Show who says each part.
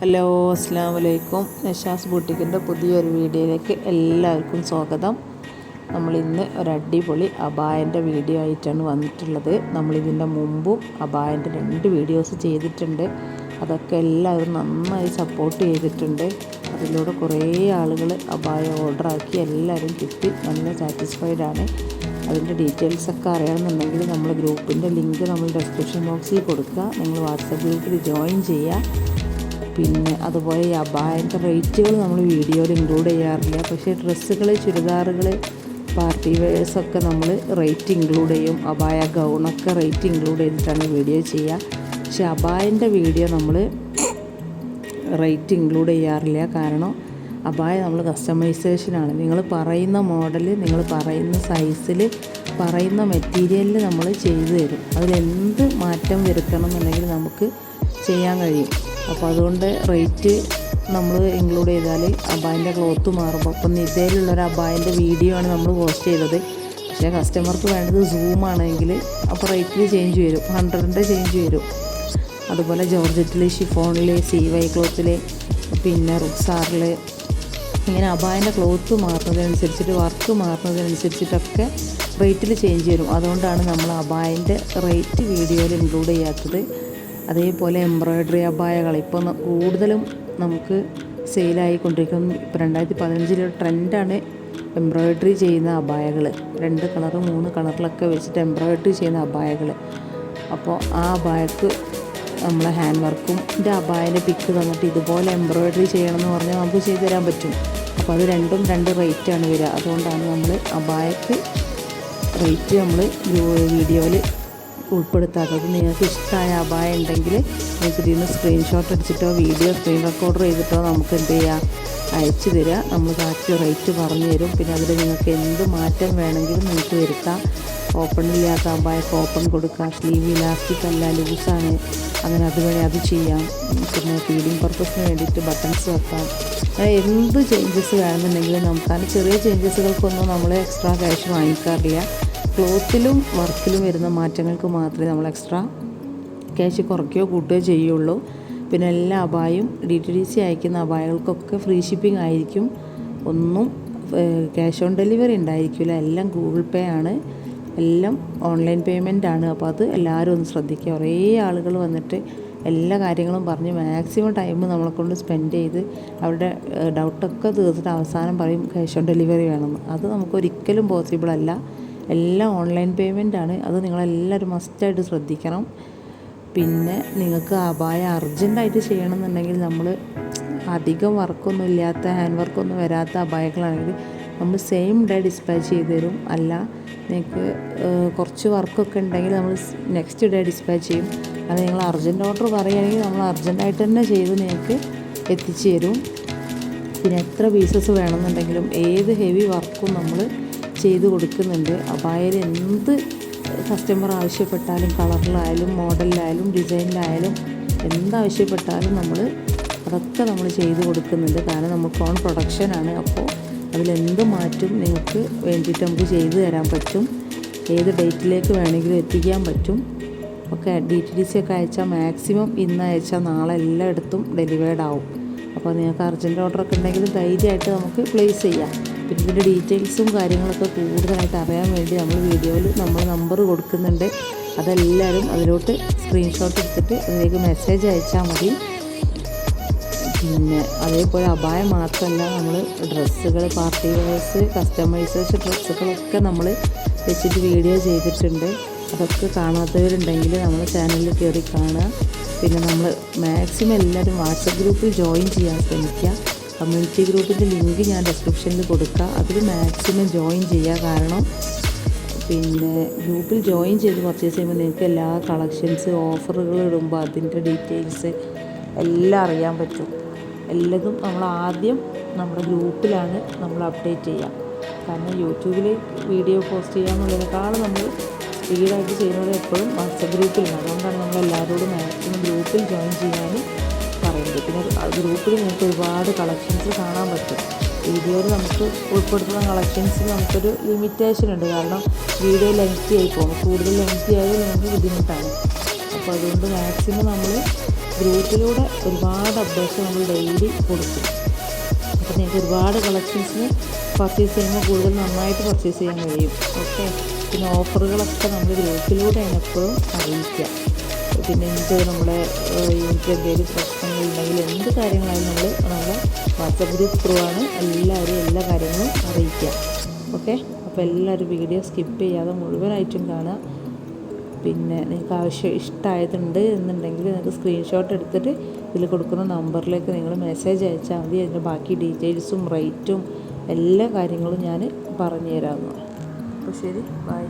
Speaker 1: Hello, അസ്സലാമു അലൈക്കും. നഷാസ് ബൂട്ടിക്കിൻ്റെ പുതിയൊരു വീഡിയോയിലേക്ക് എല്ലാവർക്കും സ്വാഗതം. നമ്മളിന്ന് ഒരടിപൊളി അബായൻ്റെ വീഡിയോ ആയിട്ടാണ് വന്നിട്ടുള്ളത്. നമ്മളിതിൻ്റെ മുമ്പും അബായൻ്റെ 2 വീഡിയോസ് ചെയ്തിട്ടുണ്ട്. അതൊക്കെ എല്ലാവരും നന്നായി സപ്പോർട്ട് ചെയ്തിട്ടുണ്ട്. അതിലൂടെ കുറേ ആളുകൾ അബായ ഓർഡറാക്കി എല്ലാവരും കിട്ടി നല്ല സാറ്റിസ്ഫൈഡ് ആണ്. അതിൻ്റെ ഡീറ്റെയിൽസൊക്കെ അറിയണമെന്നുണ്ടെങ്കിൽ നമ്മൾ ഗ്രൂപ്പിൻ്റെ ലിങ്ക് നമ്മൾ ഡിസ്ക്രിപ്ഷൻ ബോക്സിൽ കൊടുക്കുക. നിങ്ങൾ വാട്സപ്പ് ഗ്രൂപ്പിൽ ജോയിൻ ചെയ്യുക. പിന്നെ അതുപോലെ ഈ അബായൻ്റെ റേറ്റുകൾ നമ്മൾ വീഡിയോയിൽ ഇൻക്ലൂഡ് ചെയ്യാറില്ല. പക്ഷേ ഡ്രസ്സുകൾ, ചുരിദാറുകൾ, പാർട്ടി വെയേഴ്സൊക്കെ നമ്മൾ റേറ്റ് ഇൻക്ലൂഡ് ചെയ്യും. അബായ ഗൗണൊക്കെ റേറ്റ് ഇൻക്ലൂഡ് ചെയ്തിട്ടാണ് വീഡിയോ ചെയ്യുക. പക്ഷേ അബായൻ്റെ വീഡിയോ നമ്മൾ റേറ്റ് ഇൻക്ലൂഡ് ചെയ്യാറില്ല. കാരണം അബായ നമ്മൾ കസ്റ്റമൈസേഷനാണ്. നിങ്ങൾ പറയുന്ന മോഡൽ, നിങ്ങൾ പറയുന്ന സൈസിൽ, പറയുന്ന മെറ്റീരിയലിൽ നമ്മൾ ചെയ്തു തരും. അതിലെന്ത് മാറ്റം വരുത്തണം എന്നുണ്ടെങ്കിൽ നമുക്ക് ചെയ്യാൻ കഴിയും. അപ്പോൾ അതുകൊണ്ട് റേറ്റ് നമ്മൾ ഇൻക്ലൂഡ് ചെയ്താൽ അബായൻ്റെ ക്ലോത്ത് മാറുമ്പോൾ, അപ്പം ഇതേലുള്ളൊരു അബായൻ്റെ വീഡിയോ ആണ് നമ്മൾ പോസ്റ്റ് ചെയ്തത്. പക്ഷേ കസ്റ്റമർക്ക് വേണ്ടത് സൂമാണെങ്കിൽ അപ്പോൾ റേറ്റിൽ ചേഞ്ച് വരും, 100ൻ്റെ ചേഞ്ച് വരും. അതുപോലെ ജോർജറ്റിൽ, ഷിഫോണിൽ, CY ക്ലോത്തിൽ, പിന്നെ റുക്സാറിൽ, ഇങ്ങനെ അബായൻ്റെ ക്ലോത്ത് മാറുന്നതിനനുസരിച്ചിട്ട്, വർക്ക് മാറുന്നതിനനുസരിച്ചിട്ടൊക്കെ റേറ്റിൽ ചേഞ്ച് വരും. അതുകൊണ്ടാണ് നമ്മൾ അബായൻ്റെ റേറ്റ് വീഡിയോയിൽ ഇൻക്ലൂഡ് ചെയ്യാത്തത്. അതേപോലെ എംബ്രോയ്ഡറി അബായകൾ ഇപ്പോൾ കൂടുതലും നമുക്ക് സെയിലായിക്കൊണ്ടിരിക്കുന്നു. ഇപ്പോൾ 2015 ട്രെൻഡാണ് എംബ്രോയ്ഡറി ചെയ്യുന്ന അബായകൾ. 2 കളർ 3 കളറിലൊക്കെ വെച്ചിട്ട് എംബ്രോയ്ഡറി ചെയ്യുന്ന അബായകൾ. അപ്പോൾ ആ അബായക്ക് നമ്മളെ ഹാൻഡ് വർക്കും അബായൻ്റെ പിക്ക് തന്നിട്ട് ഇതുപോലെ എംബ്രോയ്ഡറി ചെയ്യണമെന്ന് പറഞ്ഞാൽ നമുക്ക് ചെയ്തു തരാൻ പറ്റും. അപ്പോൾ അത് രണ്ടും 2 റേറ്റാണ് വരിക. അതുകൊണ്ടാണ് നമ്മൾ അബായക്ക് റേറ്റ് നമ്മൾ വീഡിയോയിൽ ഉൾപ്പെടുത്താത്തത്. നിങ്ങൾക്ക് ഇഷ്ടമായ അബായ ഉണ്ടെങ്കിൽ നിങ്ങൾക്ക് ഇതിൽ നിന്ന് സ്ക്രീൻഷോട്ട് അടിച്ചിട്ടോ വീഡിയോ സ്ക്രീൻ റെക്കോർഡർ ചെയ്തിട്ടോ നമുക്ക് എന്ത് ചെയ്യാം, അയച്ചു തരിക. നമ്മൾ കറക്റ്റ് റേറ്റ് പറഞ്ഞു തരും. പിന്നെ അതിൽ നിങ്ങൾക്ക് എന്ത് മാറ്റം വേണമെങ്കിലും നിങ്ങൾക്ക് വരുത്താം. ഓപ്പൺ ഇല്ലാത്ത അബായക്ക് ഓപ്പൺ കൊടുക്കാം. സ്ലീവ് ഇലാസ്റ്റിക് അല്ല, ലൂസാണ്, അങ്ങനെ അതുവഴി അത് ചെയ്യാം. പിന്നെ ഫീഡിങ് പർപ്പസിന് വേണ്ടിയിട്ട് ബട്ടൺസ് വെക്കാം. അങ്ങനെ എന്ത് ചേഞ്ചസ് വേണമെന്നുണ്ടെങ്കിലും നമുക്ക് ചെറിയ ചേഞ്ചസുകൾക്കൊന്നും നമ്മൾ എക്സ്ട്രാ ക്യാഷ് വാങ്ങിക്കാറില്ല. ക്ലോത്തിലും വർക്കിലും വരുന്ന മാറ്റങ്ങൾക്ക് മാത്രമേ നമ്മൾ എക്സ്ട്രാ ക്യാഷ് കുറയ്ക്കുകയോ കൂട്ടുകയോ ചെയ്യുള്ളൂ. പിന്നെ എല്ലാ അബായും DTDC അയക്കുന്ന അബായകൾക്കൊക്കെ ഫ്രീ ഷിപ്പിംഗ് ആയിരിക്കും. ഒന്നും ക്യാഷ് ഓൺ ഡെലിവറി ഉണ്ടായിരിക്കില്ല. എല്ലാം ഗൂഗിൾ പേ ആണ്, എല്ലാം ഓൺലൈൻ പേയ്മെൻ്റ് ആണ്. അപ്പോൾ അത് എല്ലാവരും ഒന്ന് ശ്രദ്ധിക്കുക. കുറേ ആളുകൾ വന്നിട്ട് എല്ലാ കാര്യങ്ങളും പറഞ്ഞ് മാക്സിമം ടൈം നമ്മളെക്കൊണ്ട് സ്പെൻഡ് ചെയ്ത് അവരുടെ ഡൗട്ടൊക്കെ തീർത്തിട്ട് അവസാനം പറയും ക്യാഷ് ഓൺ ഡെലിവറി വേണമെന്ന്. അത് നമുക്കൊരിക്കലും പോസിബിൾ അല്ല. എല്ലാം ഓൺലൈൻ പേയ്മെൻ്റ് ആണ്. അത് നിങ്ങളെല്ലാവരും മസ്റ്റായിട്ട് ശ്രദ്ധിക്കണം. പിന്നെ നിങ്ങൾക്ക് അബായ അർജൻറ്റായിട്ട് ചെയ്യണമെന്നുണ്ടെങ്കിൽ നമ്മൾ അധികം വർക്കൊന്നും ഇല്ലാത്ത, ഹാൻഡ് വർക്കൊന്നും വരാത്ത അബായകളാണെങ്കിൽ നമ്മൾ സെയിം ഡേ ഡിസ്പാച്ച് ചെയ്ത് തരും. അല്ല നിങ്ങൾക്ക് കുറച്ച് വർക്കൊക്കെ ഉണ്ടെങ്കിൽ നമ്മൾ നെക്സ്റ്റ് ഡേ ഡിസ്പാച്ച് ചെയ്യും. അത് നിങ്ങൾ അർജൻറ്റ് ഓർഡർ പറയുകയാണെങ്കിൽ നമ്മൾ അർജൻറ്റായിട്ട് തന്നെ ചെയ്ത് നിങ്ങൾക്ക് എത്തിച്ചു തരും. പിന്നെ എത്ര പീസസ് വേണമെന്നുണ്ടെങ്കിലും ഏത് ഹെവി വർക്കും നമ്മൾ ചെയ്ത് കൊടുക്കുന്നുണ്ട്. അബായയിൽ എന്ത് കസ്റ്റമർ ആവശ്യപ്പെട്ടാലും, കളറിലായാലും മോഡലിലായാലും ഡിസൈനിലായാലും എന്താവശ്യപ്പെട്ടാലും അതൊക്കെ നമ്മൾ ചെയ്ത് കൊടുക്കുന്നുണ്ട്. കാരണം നമുക്ക് ഓൺ പ്രൊഡക്ഷനാണ്. അപ്പോൾ അതിലെന്ത് മാറ്റും നിങ്ങൾക്ക് വേണ്ടിയിട്ട് നമുക്ക് ചെയ്തു തരാൻ പറ്റും. ഏത് ഡേറ്റിലേക്ക് വേണമെങ്കിലും എത്തിക്കാൻ പറ്റും. ഒക്കെ DTDC ഒക്കെ അയച്ചാൽ മാക്സിമം ഇന്ന് അയച്ചാൽ നാളെ എല്ലായിടത്തും ഡെലിവേർഡ് ആവും. അപ്പോൾ നിങ്ങൾക്ക് അർജൻറ്റ് ഓർഡറൊക്കെ ഉണ്ടെങ്കിൽ ധൈര്യമായിട്ട് നമുക്ക് പ്ലേസ് ചെയ്യാം. പിന്നെ ഇതിൻ്റെ ഡീറ്റെയിൽസും കാര്യങ്ങളൊക്കെ കൂടുതലായിട്ട് അറിയാൻ വേണ്ടി നമ്മൾ വീഡിയോയിൽ നമ്മൾ നമ്പർ കൊടുക്കുന്നുണ്ട്. അതെല്ലാവരും അതിലോട്ട് സ്ക്രീൻഷോട്ട് എടുത്തിട്ട് അതിലേക്ക് മെസ്സേജ് അയച്ചാൽ മതി. പിന്നെ അതേപോലെ അബായ മാത്രമല്ല, നമ്മൾ ഡ്രസ്സുകൾ, പാർട്ടി വെയേഴ്സ്, കസ്റ്റമൈസേഷൻ ഡ്രസ്സുകളൊക്കെ നമ്മൾ വെച്ചിട്ട് വീഡിയോ ചെയ്തിട്ടുണ്ട്. അതൊക്കെ കാണാത്തവരുണ്ടെങ്കിൽ നമ്മൾ ചാനലിൽ കയറി കാണുക. പിന്നെ നമ്മൾ മാക്സിമം എല്ലാവരും വാട്സപ്പ് ഗ്രൂപ്പിൽ ജോയിൻ ചെയ്യാൻ ശ്രമിക്കുക. കമ്മ്യൂണിറ്റി ഗ്രൂപ്പിൻ്റെ ലിങ്ക് ഞാൻ ഡിസ്ക്രിപ്ഷനിൽ കൊടുക്കുക. അതിൽ മാക്സിമം ജോയിൻ ചെയ്യുക. കാരണം പിന്നെ ഗ്രൂപ്പിൽ ജോയിൻ ചെയ്ത് പർച്ചേസ് ചെയ്യുമ്പോൾ നിങ്ങൾക്ക് എല്ലാ കളക്ഷൻസ്, ഓഫറുകൾ ഇടുമ്പോൾ അതിൻ്റെ ഡീറ്റെയിൽസ് എല്ലാം അറിയാൻ പറ്റും. എല്ലതും നമ്മൾ ആദ്യം നമ്മുടെ ഗ്രൂപ്പിലാണ് നമ്മൾ അപ്ഡേറ്റ് ചെയ്യുക. കാരണം യൂട്യൂബിൽ വീഡിയോ പോസ്റ്റ് ചെയ്യാമെന്നുള്ളതിനേക്കാളും നമ്മൾ സ്പീഡായിട്ട് ചെയ്യുന്നത് എപ്പോഴും വാട്സപ്പ് ഗ്രൂപ്പിലാണ്. അതുകൊണ്ടാണ് നമ്മൾ എല്ലാവരോടും മാക്സിമം ഗ്രൂപ്പിൽ ജോയിൻ ചെയ്യാൻ പറയുന്നത്. പിന്നെ ഗ്രൂപ്പിൽ നിങ്ങൾക്ക് ഒരുപാട് കളക്ഷൻസ് കാണാൻ പറ്റും. വീഡിയോയിൽ നമുക്ക് ഉൾപ്പെടുത്തുന്ന കളക്ഷൻസിൽ നമുക്കൊരു ലിമിറ്റേഷൻ ഉണ്ട്. കാരണം വീഡിയോ ലെങ്തി ആയി പോകും. കൂടുതൽ ലെങ്തി ആയാലും നമുക്ക് ബുദ്ധിമുട്ടാണ്. അപ്പോൾ അതുകൊണ്ട് മാക്സിമം നമ്മൾ ഗ്രൂപ്പിലൂടെ ഒരുപാട് അപ്ഡേഷൻ നമ്മൾ ഡെയിലി കൊടുക്കും. അപ്പോൾ നിങ്ങൾക്ക് ഒരുപാട് കളക്ഷൻസിന് പർച്ചേസ് ചെയ്യുമ്പോൾ കൂടുതൽ നന്നായിട്ട് പർച്ചേസ് ചെയ്യാൻ കഴിയും. ഓക്കെ, പിന്നെ ഓഫറുകളൊക്കെ നമ്മൾ ഗ്രൂപ്പിലൂടെയാണ് എപ്പോഴും അറിയിക്കുക. പിന്നെ നമ്മുടെ യൂണിറ്റ് എന്തെങ്കിലും പ്രശ്നങ്ങളുണ്ടെങ്കിൽ എന്ത് കാര്യങ്ങളായാലും നമ്മളെ വാട്സപ്പ് ഗ്രൂപ്പ് ത്രൂ ആണ് എല്ലാവരും എല്ലാ കാര്യങ്ങളും അറിയിക്കുക. ഓക്കെ, അപ്പോൾ എല്ലാവരും വീഡിയോ സ്കിപ്പ് ചെയ്യാതെ മുഴുവനായിട്ടും കാണുക. പിന്നെ നിങ്ങൾക്ക് ഇഷ്ടമായതുണ്ട് എന്നുണ്ടെങ്കിൽ നിങ്ങൾക്ക് സ്ക്രീൻഷോട്ട് എടുത്തിട്ട് ഇതിൽ കൊടുക്കുന്ന നമ്പറിലേക്ക് നിങ്ങൾ മെസ്സേജ് അയച്ചാൽ മതി. അതിൻ്റെ ബാക്കി ഡീറ്റെയിൽസും റേറ്റും എല്ലാ കാര്യങ്ങളും ഞാൻ പറഞ്ഞു തരാമെന്ന്. അപ്പോൾ ശരി, ബൈ.